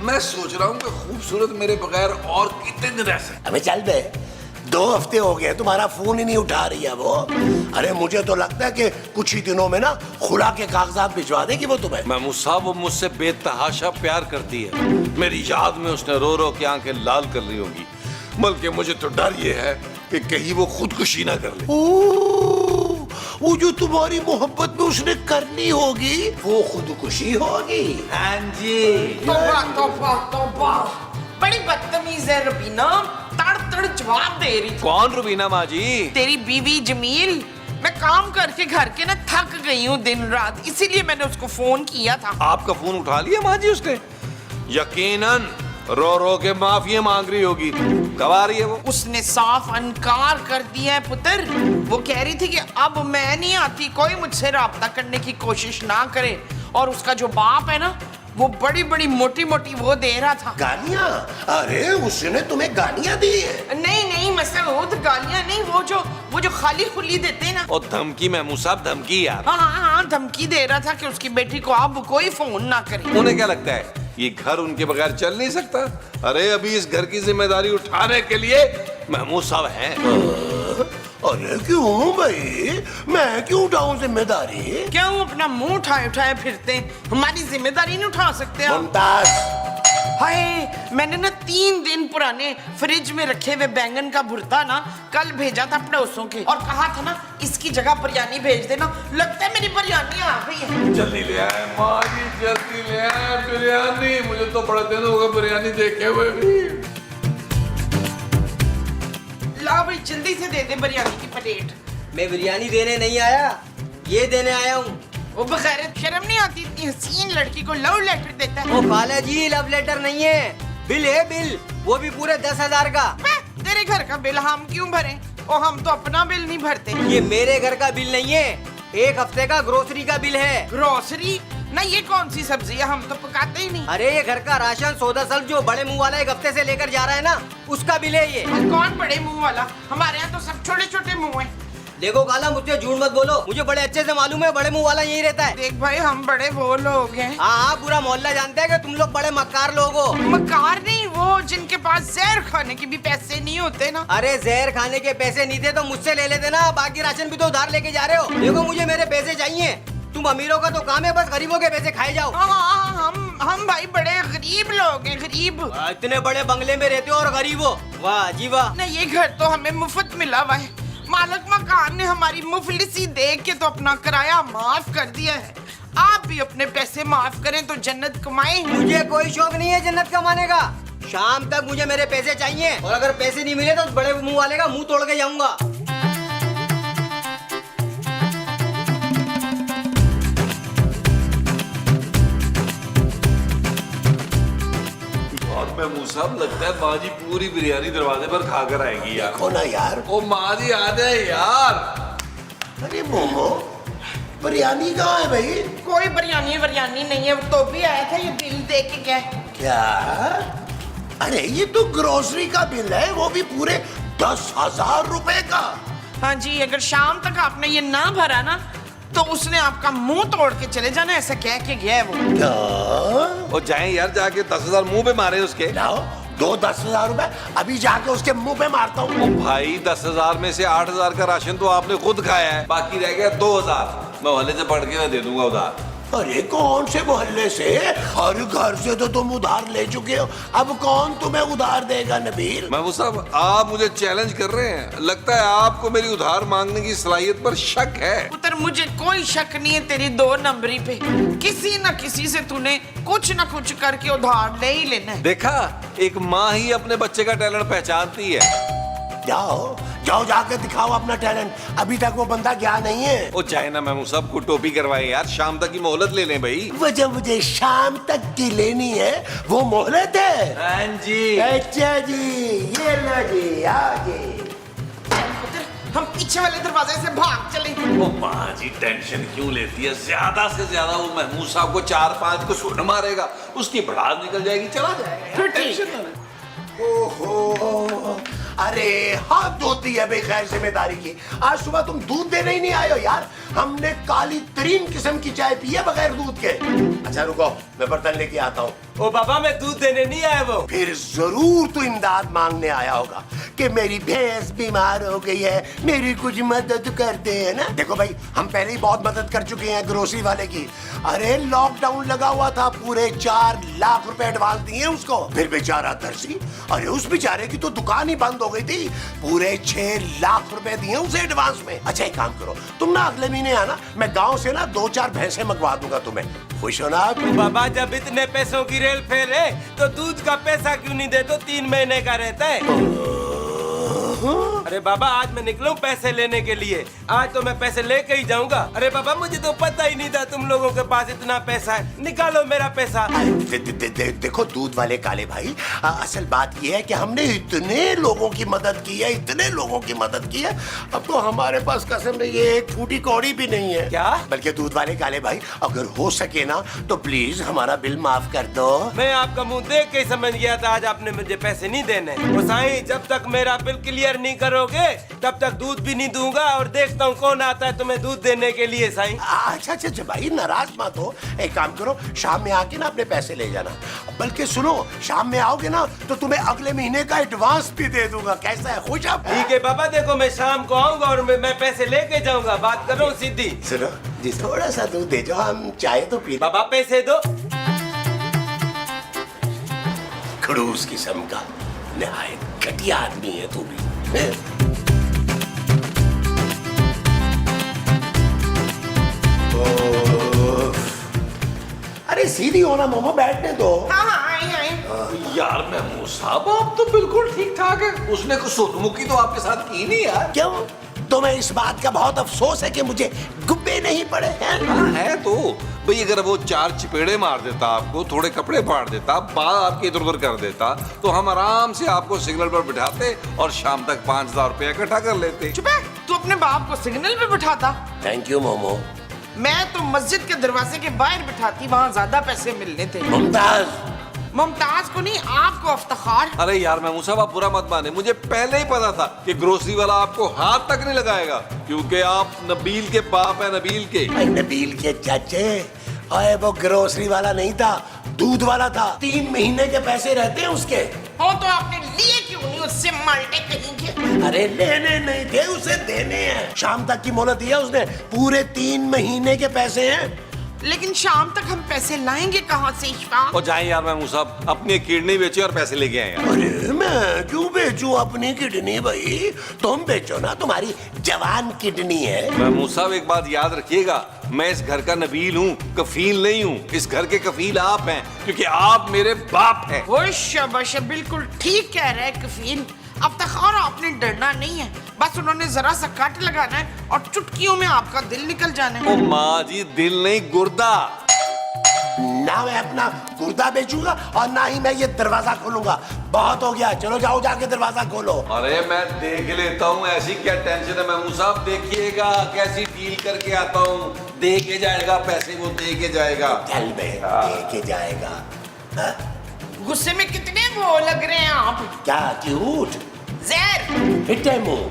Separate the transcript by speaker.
Speaker 1: मैं सोच रहा हूँ कि खूबसूरत मेरे बगैर और कितने दिन रह सकते।
Speaker 2: अबे चल बे, 2 हफ्ते हो गए तुम्हारा फोन ही नहीं उठा रही है वो। अरे मुझे तो लगता है कि कुछ ही दिनों में ना खुला के कागजात भिजवा देगी वो तुम्हें।
Speaker 1: महमूद साहब, वो मुझसे बेतहाशा प्यार करती है। मेरी याद में उसने रो रो के आंखें लाल कर ली होगी। बल्कि मुझे तो डर ये है कि कहीं वो खुदकुशी ना कर ले।
Speaker 2: वो जो तुम्हारी मोहब्बत में उसने करनी होगी वो खुदकुशी होगी।
Speaker 1: हाँ जी।
Speaker 3: तौबा तौबा तौबा, बड़ी बदतमीज है रुबीना, तड़ तड़ जवाब दे रही थी।
Speaker 1: कौन रुबीना माँ जी?
Speaker 3: तेरी बीवी जमील। मैं काम करके घर के ना थक गई हूँ दिन रात, इसीलिए मैंने उसको फोन किया था।
Speaker 1: आपका फोन उठा लिया माँ जी उसने? यकीनन रो रो के माफी मांग रही होगी। कब आ रही है वो?
Speaker 3: उसने साफ इनकार कर दिया है पुत्र। वो कह रही थी कि अब मैं नहीं आती, कोई मुझसे राब्ता करने की कोशिश ना करे। और उसका जो बाप है ना, वो बड़ी बड़ी मोटी मोटी वो दे रहा था
Speaker 2: गालियाँ। अरे उसने तुम्हें गालियाँ दी है?
Speaker 3: नहीं नहीं मसूद, गालियां नहीं, वो जो खाली खुली देते हैं ना।
Speaker 1: और धमकी महमूद साहब, धमकी यार।
Speaker 3: हाँ हाँ हाँ, धमकी दे रहा था कि उसकी बेटी को अब कोई फोन ना करे।
Speaker 1: उन्हें क्या लगता है ये घर उनके बगैर चल नहीं सकता? अरे अभी इस घर की जिम्मेदारी उठाने के लिए महमूद साहब हैं।
Speaker 2: अरे क्यों भाई, मैं क्यों उठाऊं जिम्मेदारी?
Speaker 3: क्यों अपना मुंह उठाए उठाए फिरते हैं? हमारी जिम्मेदारी नहीं उठा सकते आप?
Speaker 2: मुमताज,
Speaker 3: हाय, मैंने ना 3 दिन पुराने फ्रिज में रखे हुए बैंगन का भुर्ता ना कल भेजा था पड़ोसों के, और कहा था ना इसकी जगह बिरयानी भेज देना। लगता है मेरी बिरयानी आ गई है।
Speaker 1: जल्दी ले आए माँ जी, जल्दी ले आए बिरयानी। मुझे तो बड़ा दिन होगा बिरयानी देखे हुए भी।
Speaker 3: ला भाई, जल्दी से दे दे बिरयानी की प्लेट।
Speaker 4: मैं बिरयानी देने नहीं आया, ये देने आया हूँ।
Speaker 3: वो बगैरत, शर्म नहीं आती इतनी हसीन लड़की को लव लेटर देता है?
Speaker 4: ओ खाला जी, लव लेटर नहीं है, बिल है बिल, वो भी पूरे 10,000 का।
Speaker 3: तेरे घर का बिल हम क्यों भरें? और हम तो अपना बिल नहीं भरते।
Speaker 4: ये मेरे घर का बिल नहीं है, 1 हफ्ते का ग्रोसरी का बिल है।
Speaker 3: ग्रोसरी? ना, ये कौन सी सब्जी है? हम तो पकाते ही नहीं।
Speaker 4: अरे ये घर का राशन सौदा सल्फ जो बड़े मुंह वाला 1 हफ्ते से लेकर जा रहा है ना, उसका बिल है ये।
Speaker 3: और कौन बड़े मुंह वाला? हमारे यहाँ तो सब छोटे छोटे मुंह हैं।
Speaker 4: देखो काला, मुझसे झूठ मत बोलो, मुझे बड़े अच्छे से मालूम है बड़े मुंह वाला यही रहता है।
Speaker 3: देख भाई, हम बड़े वो लोग हैं।
Speaker 4: हाँ हाँ, पूरा मोहल्ला जानता है कि तुम लोग बड़े मक्कार लोग हो।
Speaker 3: मकार नहीं, वो जिनके पास जहर खाने के भी पैसे नहीं होते ना।
Speaker 4: अरे जहर खाने के पैसे नहीं थे तो मुझसे ले लेते ना, बाकी राशन भी तो उधार लेके जा रहे हो। देखो मुझे मेरे पैसे चाहिए, तुम अमीरों का तो काम है बस गरीबों के पैसे खाए जाओ।
Speaker 3: हाँ, हम भाई बड़े गरीब लोग हैं, गरीब।
Speaker 4: इतने बड़े बंगले में रहते हो और गरीब हो, वाह जी वाह।
Speaker 3: ना, ये घर तो हमें मुफ्त मिला हुआ है। मालिक मकान ने हमारी मुफलिसी देख के तो अपना किराया माफ कर दिया है। आप भी अपने पैसे माफ करें तो जन्नत कमाएं।
Speaker 4: मुझे कोई शौक नहीं है जन्नत कमाने का, शाम तक मुझे मेरे पैसे चाहिए, और अगर पैसे नहीं मिले तो उस बड़े मुंह वाले का मुंह तोड़ के जाऊंगा।
Speaker 1: महमूद साहब, लगता है माँ जी पूरी बिरयानी दरवाजे पर खा कर आएगी यार।
Speaker 2: देखो ना यार।
Speaker 1: ओ माँ जी आ जाए यार।
Speaker 2: अरे मोमो, बिरयानी कहाँ है भाई?
Speaker 3: कोई बिरयानी नहीं है, वो तो भी आया था ये बिल दे के गया।
Speaker 2: क्या? अरे ये तो ग्रोसरी का बिल है, वो भी पूरे 10,000 रुपए का।
Speaker 3: हाँ जी, अगर शाम तक आपने ये ना भरा ना तो उसने आपका मुंह तोड़ के चले जाना, ऐसा कह के गया है वो।
Speaker 2: क्या?
Speaker 1: ओ जाए यार, जाके 10,000 मुंह पे मारे उसके।
Speaker 2: लाओ 10,000 रुपए, अभी जाके उसके मुंह पे मारता हूँ।
Speaker 1: ओ भाई, 10,000 में से 8,000 का राशन तो आपने खुद खाया है, बाकी रह गया 2,000। मैं मोहल्ले से पढ़ के मैं दे दूंगा उधार।
Speaker 2: अरे कौन से मोहल्ले से? हर घर से तो तुम उधार ले चुके हो, अब कौन तुम्हें उधार देगा नबील?
Speaker 1: महमूद साहब, आप मुझे चैलेंज कर रहे हैं। लगता है आपको मेरी उधार मांगने की सलाहियत पर शक है।
Speaker 3: पुत्र, मुझे कोई शक नहीं है तेरी 2 नंबरी पे। किसी न किसी से तूने कुछ न कुछ करके उधार ले ही लेना है।
Speaker 1: देखा, एक माँ ही अपने बच्चे का टैलेंट पहचानती है।
Speaker 2: जाओ जाओ जाके दिखाओ अपना टैलेंट, अभी तक वो बंदा गया नहीं है।
Speaker 1: ओ चाहे ना महमूद साहब को टोपी करवाए यार, शाम तक की मोहलत ले लें भाई।
Speaker 2: वजह मुझे शाम तक की लेनी है, वो मोहलत है।
Speaker 1: हाँ जी।
Speaker 2: अच्छा जी, ये लो जी, आओ जी।
Speaker 3: पुत्र, हम पीछे वाले दरवाजे से भाग चले।
Speaker 1: ओ माँ जी टेंशन क्यों लेती है? ज्यादा से ज्यादा वो महमूद साहब को 4-5 को सुन मारेगा, उसकी भड़ास निकल जाएगी, चला जाएगा।
Speaker 3: फिर ठीक।
Speaker 1: टेंशन ना ले।
Speaker 2: ओहो, अरे हाथ धोती है बेखैर जिम्मेदारी की। आज सुबह तुम दूध देने ही नहीं आए हो यार। हमने काली तरीन किस्म की चाय पी है बगैर दूध के। अच्छा रुको, मैं बर्तन लेके आता हूँ।
Speaker 5: ओ बाबा, मैं दूध देने नहीं आया वो।
Speaker 2: फिर जरूर तू इमदाद मांगने आया होगा कि मेरी भैंस बीमार हो गई है, मेरी कुछ मदद कर दे, है ना। देखो भाई, हम पहले ही बहुत मदद कर चुके हैं ग्रोसरी वाले की। अरे लॉकडाउन लगा हुआ था, पूरे 4 लाख रुपए एडवांस दिए उसको। फिर बेचारा दर्जी, अरे उस बेचारे की तो दुकान ही बंद हो गई थी, पूरे 6 लाख रुपए दिए उसे एडवांस में। अच्छा एक काम करो, तुम ना अगले महीने आना, मैं गाँव से ना 2-4 भैंसे मंगवा दूंगा तुम्हें। खुश हो ना आप?
Speaker 5: बाबा, जब इतने पैसों की रेल फेरे तो दूध का पैसा क्यों नहीं दे? तो 3 महीने का रहता है। अरे बाबा, आज मैं निकलूं पैसे लेने के लिए। आज तो मैं पैसे लेके ही जाऊंगा। अरे बाबा, मुझे तो पता ही नहीं था तुम लोगों के पास इतना पैसा है। निकालो मेरा पैसा।
Speaker 2: देखो दूध वाले काले भाई, असल बात यह है कि हमने इतने लोगों की मदद की है, इतने लोगों की मदद की है, अब तो हमारे पास कसम नहीं है, एक फूटी कौड़ी भी नहीं है।
Speaker 5: क्या?
Speaker 2: बल्कि दूध वाले काले भाई, अगर हो सके ना तो प्लीज हमारा बिल माफ कर दो।
Speaker 5: मैं आपका मुंह देख के ही समझ गया था आज आपने मुझे पैसे नहीं देने। वो साईं, जब तक मेरा बिल क्लियर नहीं करोगे तब तक दूध भी नहीं दूंगा, और देखता हूँ कौन आता है तुम्हें दूध देने के लिए। साईं
Speaker 2: अच्छा भाई, नाराज मत हो। एक काम करो, शाम में आके ना अपने पैसे ले जाना। बल्कि सुनो, शाम में आओगे ना तो तुम्हें अगले महीने का एडवांस भी दे दूंगा। कैसा है? खुश आप?
Speaker 5: ठीक है बाबा, देखो मैं शाम को आऊंगा और मैं पैसे लेके जाऊंगा। बात कर रहा हूँ सीधी।
Speaker 2: सुनो जी, थोड़ा सा दूध दे जाओ, हम चाय तो पी।
Speaker 5: बाबा पैसे दो।
Speaker 2: खड़ूस किस्म का नहायत घटिया आदमी है तू भी। अरे सीधी होना मोमो, बैठने दो।
Speaker 3: हाँ आई।
Speaker 1: यार महमूद साहब, आप तो बिल्कुल ठीक ठाक है। उसने कुछ सुतमुखी तो आपके साथ की नहीं यार।
Speaker 2: क्यों? तुम्हें इस बात का बहुत अफसोस है कि मुझे गुब्बे नहीं पड़े हैं?
Speaker 1: हाँ है तो भाई, अगर वो 4 चपेड़े मार देता आपको, थोड़े कपड़े फाड़ देता, बाल आपके इधर उधर कर देता, तो हम आराम से आपको सिग्नल पर बिठाते और शाम तक 5000 रुपया इकट्ठा कर लेते।
Speaker 3: चुप है, तू अपने बाप को सिग्नल पे बिठाता।
Speaker 2: Thank you momo.
Speaker 3: मैं तो मस्जिद के दरवाजे के बाहर बिठाती, वहाँ ज्यादा पैसे मिलने थे।
Speaker 2: मुमताज,
Speaker 3: मुमताज को नहीं, आपको अफ्तार।
Speaker 1: अरे यार महमूद साहब, आप बुरा मत माने, मुझे पहले ही पता था कि ग्रोसरी वाला आपको हाथ तक नहीं लगाएगा, क्योंकि आप नबील के बाप है, नबील के।
Speaker 2: नबील के चाचे, अरे वो ग्रोसरी वाला नहीं था, दूध वाला था। 3 महीने के पैसे रहते हैं उसके।
Speaker 3: हो तो आपने लिए क्यों नहीं उससे, माल्टे कहीं के।
Speaker 2: अरे लेने नहीं थे, उसे देने हैं। शाम तक की मोहलत दिया उसने, पूरे 3 महीने के पैसे हैं।
Speaker 3: लेकिन शाम तक हम पैसे लाएंगे कहाँ से इशफाक?
Speaker 1: और जाए यार महमूद साहब, अपनी किडनी बेचे और पैसे लेके आए यार।
Speaker 2: अरे मैं क्यों बेचूं अपनी किडनी भाई? तुम बेचो ना, तुम्हारी जवान किडनी है।
Speaker 1: महमूद साहब एक बात याद रखिएगा, मैं इस घर का नबील हूँ, कफील नहीं हूँ। इस घर के कफील आप हैं, क्योंकि आप मेरे बाप हैं।
Speaker 3: वो शाबाश, बिल्कुल ठीक कह रहे हैं कफील। अब तक और आपने डरना नहीं है, बस उन्होंने जरा सा कट लगाना है और चुटकियों में आपका दिल निकल जाना है।
Speaker 1: ओ माँ जी, दिल नहीं गुर्दा।
Speaker 2: ना मैं अपना गुर्दा बेचूंगा और ना ही मैं ये दरवाजा खोलूंगा। बहुत हो गया, चलो जाओ जाके दरवाजा खोलो।
Speaker 1: अरे मैं देख लेता हूँ, ऐसी क्या टेंशन है महमूद साहब, देखिएगा कैसी डील करके आता हूँ। दे के जाएगा पैसे, वो दे के जाएगा।
Speaker 2: चल बे, दे के जाएगा। हाँ?
Speaker 3: गुस्से में कितने वो लग रहे हैं आप।
Speaker 2: क्या क्यूट
Speaker 3: जहर।
Speaker 2: हिटे मुंह।